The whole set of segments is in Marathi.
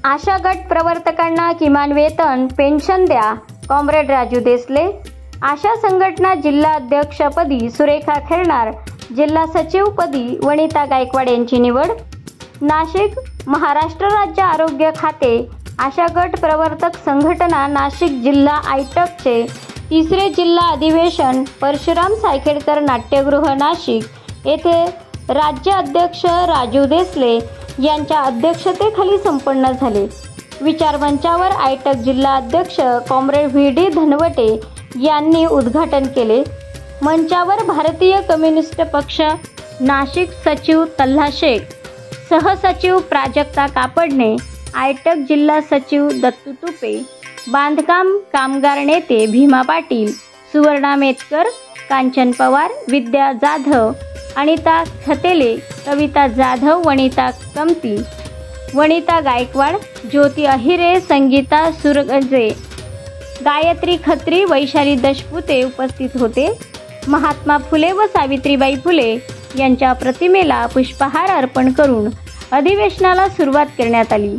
आशा गट प्रवर्तकांना किमान वेतन पेन्शन द्या, कॉम्रेड राजू देसले। आशा संघटना जिल्हा अध्यक्षपदी सुरेखा खेरणार, जिल्हा सचिवपदी वनिता गायकवाड यांची निवड। नाशिक, महाराष्ट्र राज्य आरोग्य खाते आशा गट प्रवर्तक संघटना नाशिक जिल्हा आयटकचे तिसरे जिल्हा अधिवेशन परशुराम सायखेडकर नाट्यगृह नाशिक येथे राज्य अध्यक्ष राजू देसले यांच्या अध्यक्षतेखाली संपन्न झाले। विचारमंचावर आयटक जिल्हा अध्यक्ष कॉम्रेड व्ही.डी. धनवटे यांनी उद्घाटन केले। मंचावर भारतीय कम्युनिस्ट पक्ष नाशिक सचिव तल्हा शेख, सहसचिव प्राजक्ता कापडणे, आयटक जिल्हा सचिव दत्तू तुपे, बांधकाम कामगार नेते भीमा पाटील, सुवर्णा मेतकर, कांचन पवार, विद्या जाधव, अनिता खतेले, कविता जाधव, वनिता कमती, वनिता गायकवाड, ज्योती अहिरे, संगीता सुरगजे, गायत्री खत्री, वैशाली दशपुते उपस्थित होते। महात्मा फुले व सावित्रीबाई फुले यांच्या प्रतिमेला पुष्पहार अर्पण करून अधिवेशनाला सुरुवात करण्यात आली।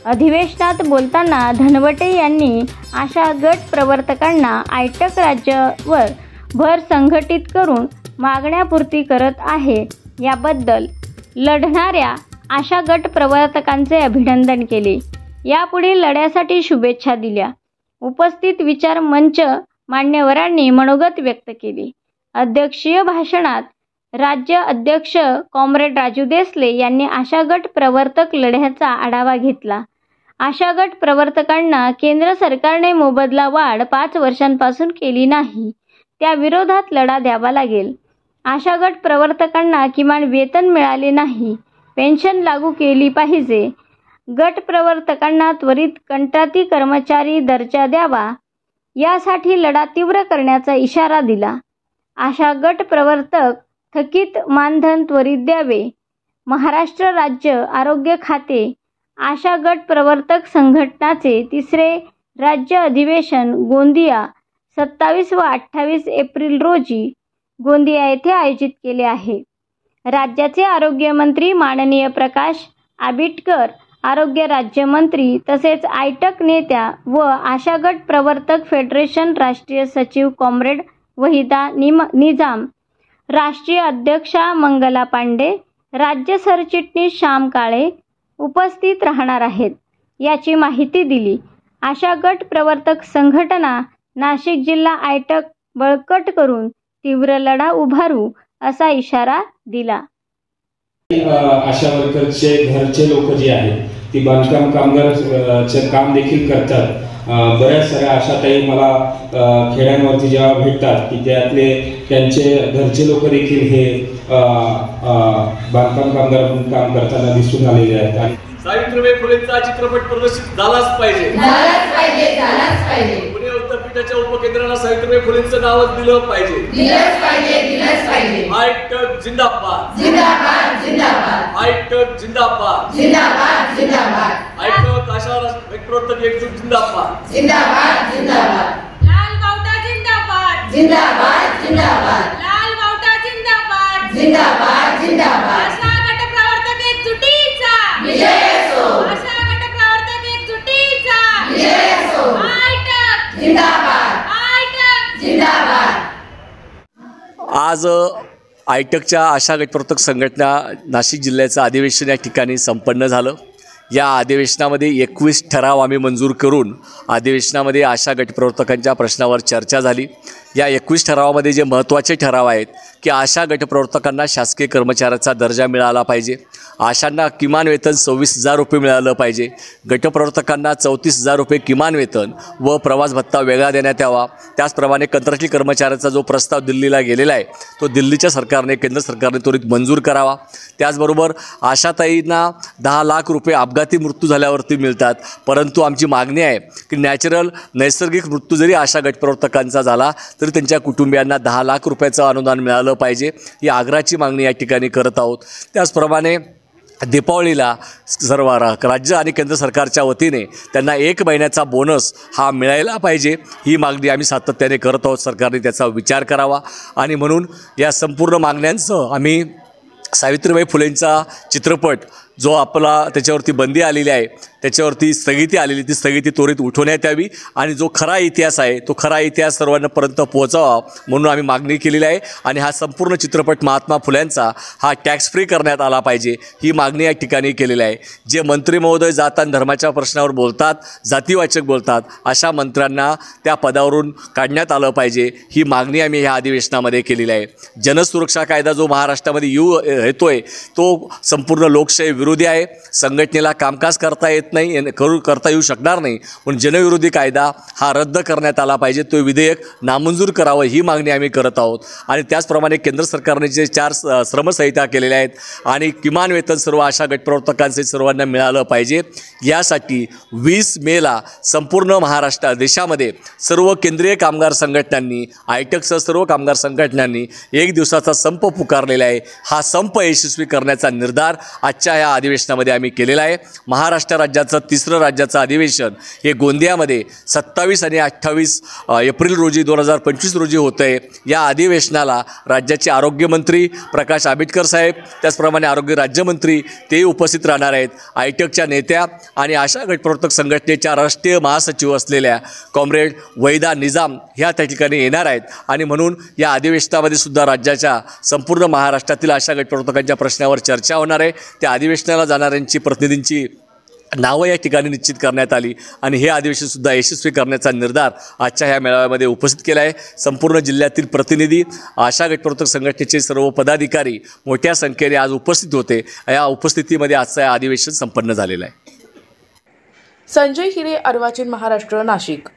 अधिवेशनात बोलताना धनवटे यांनी आशा गट प्रवर्तकांना आयटक राज्यावर भर संघटित करून मागण्यापूर्ती करत आहे याबद्दल लढणाऱ्या आशा गट प्रवर्तकांचे अभिनंदन केले। यापुढील लढ्यासाठी शुभेच्छा दिल्या। उपस्थित विचार मंच मान्यवरांनी मनोगत व्यक्त केले। अध्यक्षीय भाषणात राज्य अध्यक्ष कॉम्रेड राजू देसले यांनी आशा गट प्रवर्तक लढ्याचा आढावा घेतला। आशा गट प्रवर्तकांना केंद्र सरकारने मोबदला वाढ 5 वर्षांपासून केली नाही, त्या विरोधात लढा द्यावा लागेल। आशा गट प्रवर्तकांना किमान वेतन मिळाले नाही, पेन्शन लागू केली पाहिजे। गट प्रवर्तकांना त्वरित कंत्राटी कर्मचारी दर्जा द्यावा, यासाठी लढा तीव्र करण्याचा इशारा दिला। आशा गट प्रवर्तक थकीत मानधन त्वरित द्यावे। महाराष्ट्र राज्य आरोग्य खाते आशा गट प्रवर्तक संघटनाचे तिसरे राज्य अधिवेशन गोंदिया 27 व 28 एप्रिल रोजी गोंदिया येथे आयोजित केले आहे। राज्याचे आरोग्यमंत्री माननीय प्रकाश आंबेडकर, आरोग्य राज्यमंत्री तसेच आयटक नेत्या व आशा गट प्रवर्तक फेडरेशन राष्ट्रीय सचिव कॉम्रेड वहिदा निजाम, राष्ट्रीय अध्यक्षा मंगला पांडे, राज्य सरचिटणीस श्याम काळे उपस्थित राहणार आहेत, याची माहिती दिली। आशा गट प्रवर्तक संघटना नाशिक जिल्हा आयटक बळकट करून तीव्र लढा उभारू असा इशारा दिला। आशा वर्करचे घरचे लोक जे आहेत ती बांधकाम कामगारचे काम देखील करतात। बऱ्याच साऱ्या आशाताई मला खेड्यांवरती जेव्हा भेटतात की त्यातले त्यांचे घरचे लोक देखील हे बांधकाम कामगार म्हणून काम करताना दिसून आलेले आहेत। आणि सावित्रीबाई फुलेंचा चित्रपट प्रदर्शित झालाच पाहिजे। पुणे विद्यापीठाच्या उपकेंद्राला सावित्रीबाई फुलेंचं नावच दिलं पाहिजे। आयटक जिंदाबाद, आयटक जिंदाबाद, आयटक आशा प्रवर्तक एकजूट जिंदाबाद, लाल बावटा जिंदाबाद, लाल बावटा जिंदाबाद, आशा गट प्रवर्तक एकजुटीचा विजय असो, आशा गट प्रवर्तक एकजुटीचा विजय असो, आयटक जिंदाबाद। आज आयटकच्या आशा गट प्रवर्तक संघटना नाशिक जिल्ह्याचं अधिवेशन या ठिकाणी संपन्न झालं। या अधिवेशनामध्ये 21 ठराव आम्ही मंजूर करून अधिवेशनामध्ये आशा गट प्रवर्तकांच्या प्रश्नावर चर्चा झाली। या 21 ठरावामध्ये जे महत्त्वाचे ठराव आहेत की आशा गट प्रवर्तकांना शासकीय कर्मचाऱ्याचा दर्जा मिळाला पाहिजे, आशांना किमान वेतन 26,000 रुपये मिळालं पाहिजे, गटप्रवर्तकांना 34,000 रुपये किमान वेतन व प्रवास भत्ता वेगळा देण्यात यावा। त्याचप्रमाणे कंत्राटी कर्मचाऱ्याचा जो प्रस्ताव दिल्लीला गेलेला आहे तो दिल्लीच्या सरकारने केंद्र सरकारने त्वरित मंजूर करावा। त्याचबरोबर आशाताईंना 10 लाख रुपये अपघाती मृत्यू झाल्यावरती मिळतात, परंतु आमची मागणी आहे की नैसर्गिक मृत्यू जरी आशा गटप्रवर्तकांचा झाला तरी त्यांच्या कुटुंबियांना 10 लाख रुपयाचं अनुदान मिळालं पाहिजे, ही आग्रहाची मागणी या ठिकाणी करत आहोत। त्याचप्रमाणे दीपावलीला सर्व राज्य आणि केंद्र सरकारच्या वतीने त्यांना 1 महिन्याचा बोनस हा मिळायला पाहिजे, ही मागणी आम्ही सातत्याने करत आहोत। सरकारने त्याचा विचार करावा आणि म्हणून या संपूर्ण मागण्यांचं आम्ही सावित्रीबाई फुलेंचा चित्रपट जो आपला त्याच्यावरती बंदी आलेली आहे, त्याच्यावरती स्थगिती आलेली, ती स्थगिती त्वरित उठवण्यात यावी आणि जो खरा इतिहास आहे तो खरा इतिहास सर्वांपर्यंत पोहोचावा म्हणून आम्ही मागणी केलेली आहे. आणि हा संपूर्ण चित्रपट महात्मा फुल्यांचा हा टॅक्स फ्री करण्यात आला पाहिजे ही मागणी या ठिकाणी केलेली आहे. जे मंत्री महोदय जात आणि धर्माच्या प्रश्नावर बोलतात, जातीवाचक बोलतात, अशा मंत्र्यांना त्या पदावरून काढण्यात आलं पाहिजे ही मागणी आम्ही ह्या अधिवेशनामध्ये केलेली आहे. जनसुरक्षा कायदा जो महाराष्ट्रामध्ये येतोय तो संपूर्ण लोकशाही विरोधी आहे. संघटनेला कामकाज करता येत नाही, करता येऊ शकणार नाही, पण जनविरोधी कायदा हा रद्द करण्यात आला पाहिजे. तो विधेयक नामंजूर करावं ही मागणी आम्ही करत आहोत. आणि त्याचप्रमाणे केंद्र सरकारने जे 4 श्रमसंहिता केलेल्या आहेत आणि किमान वेतन सर्व आशा गटप्रवर्तकांचे सर्वांना मिळालं पाहिजे. यासाठी 20 मेला संपूर्ण महाराष्ट्र देशामध्ये सर्व केंद्रीय कामगार संघटनांनी, आयटकसह सर्व कामगार संघटनांनी 1 दिवसाचा संप पुकारलेला आहे. हा संप यशस्वी करण्याचा निर्धार आजच्या या अधिवेशनामध्ये आम्ही केलेला आहे. महाराष्ट्र राज्याचं 3रं राज्याचं अधिवेशन हे गोंदियामध्ये 27 आणि 28 एप्रिल रोजी 2025 रोजी होतं आहे. या अधिवेशनाला राज्याचे आरोग्यमंत्री प्रकाश आंबेडकर साहेब, त्याचप्रमाणे आरोग्य राज्यमंत्री तेही उपस्थित राहणार आहेत. आयटकच्या नेत्या आणि आशा गटप्रवर्तक संघटनेच्या राष्ट्रीय महासचिव असलेल्या कॉम्रेड वैदा निजाम ह्या त्या ठिकाणी येणार आहेत. आणि म्हणून या अधिवेशनामध्ये सुद्धा राज्याच्या संपूर्ण महाराष्ट्रातील आशा गटप्रवर्तकांच्या प्रश्नावर चर्चा होणार आहे. त्या अधिवेशनाला जाणाऱ्यांची प्रतिनिधींची नावं या ठिकाणी निश्चित करण्यात आली आणि हे अधिवेशनसुद्धा यशस्वी करण्याचा निर्धार आजच्या ह्या मेळाव्यामध्ये उपस्थित केला आहे. संपूर्ण जिल्ह्यातील प्रतिनिधी, आशा गटप्रवर्तक संघटनेचे सर्व पदाधिकारी मोठ्या संख्येने आज उपस्थित होते. या उपस्थितीमध्ये आजचं हे अधिवेशन संपन्न झालेलं आहे. संजय हिरे, अर्वाचीन महाराष्ट्र, नाशिक.